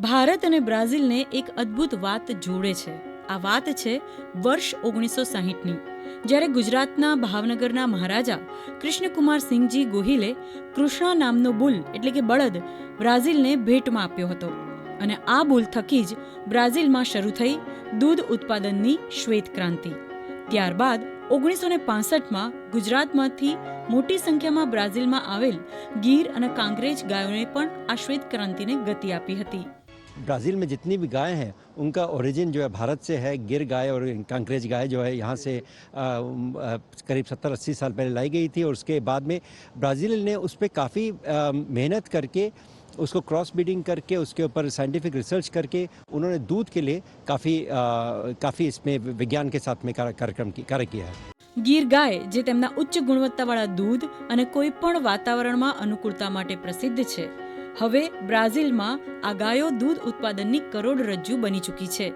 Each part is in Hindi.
ભારત અને બ્રાઝિલને એક અદ્ભુત વાત જોડે છે. આ વાત છે વર્ષ 1960ની, જ્યારે ગુજરાતના ભાવનગરના મહારાજા કૃષ્ણકુમાર સિંહજી ગોહિલે કૃષ્ણા નામનો બુલ એટલે કે બળદ બ્રાઝિલને ભેટમાં આપ્યો હતો. અને આ બુલ થકી જ બ્રાઝિલમાં શરૂ થઈ દૂધ ઉત્પાદનની શ્વેત ક્રાંતિ. ત્યારબાદ 1965માં ગુજરાતમાંથી મોટી સંખ્યામાં બ્રાઝિલમાં આવેલ ગીર અને કાંકરેજ ગાયોને પણ આ શ્વેત ક્રાંતિને ગતિ આપી હતી. ब्राज़ील में जितनी भी गाय हैं उनका ओरिजिन जो है भारत से है. गिर गाय और कांकरेज गाय जो है यहाँ से करीब 70-80 साल पहले लाई गई थी और उसके बाद में ब्राज़ील ने उस पर काफ़ी मेहनत करके उसको क्रॉस ब्रीडिंग करके उसके ऊपर साइंटिफिक रिसर्च करके उन्होंने दूध के लिए काफ़ी इसमें विज्ञान के साथ में कार्य किया है. ગીર ગાય જે તેમના ઉચ્ચ ગુણવત્તાવાળા દૂધ અને કોઈ પણ વાતાવરણમાં અનુકૂળતા માટે પ્રસિદ્ધ છે, હવે બ્રાઝિલમાં આ ગાયો દૂધ ઉત્પાદનની કરોડરજ્જુ બની ચૂકી છે.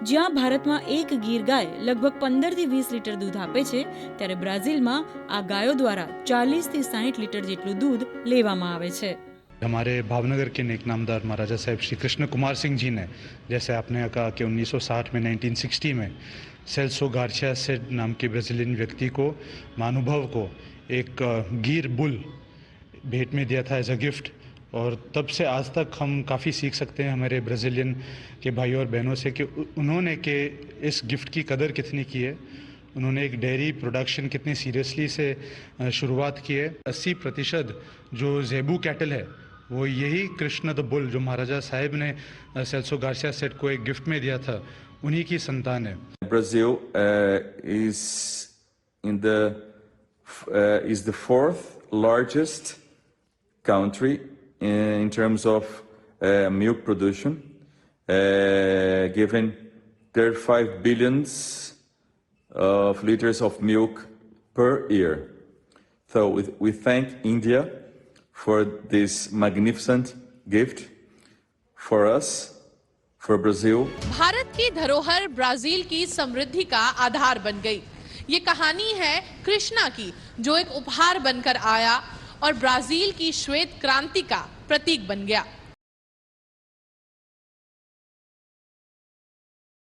જ્યાં ભારતમાં એક ગીર ગાય લગભગ 15 થી 20 લીટર દૂધ આપે છે, ત્યારે બ્રાઝિલમાં આ ગાયો દ્વારા 40 થી 60 લીટર જેટલું દૂધ લેવામાં આવે છે. हमारे भावनगर के नेक नामदार महाराजा साहब श्री कृष्ण कुमार सिंह जी ने, जैसे आपने कहा कि 1960 में 1960 में सेल्सो गार्सिया सेड नाम के ब्राज़ीलियन व्यक्ति को, महानुभव को एक गिर बुल भेंट में दिया था एज अ गिफ्ट. और तब से आज तक हम काफ़ी सीख सकते हैं हमारे ब्राज़ीलियन के भाइयों और बहनों से कि उन्होंने के इस गिफ्ट की कदर कितनी की है. उन्होंने एक डेयरी प्रोडक्शन कितनी सीरियसली से शुरुआत की है. 80% जो ज़ेबू कैटल है वो यही कृष्ण द बुल जो महाराजा साहब ने सेल्सो गार्सिया सेट को एक गिफ्ट में दिया था, उन्हीं की संतान है. Brazil is the fourth largest country in terms of milk production, giving 35 billions of liters of milk per year. So we thank India for this magnificent gift for us, for Brazil. Bharat की धरोहर ब्राजील की समृद्धि का आधार बन गई. ये कहानी है कृष्णा की, जो एक उपहार बनकर आया और ब्राजील की श्वेत क्रांति का प्रतीक बन गया.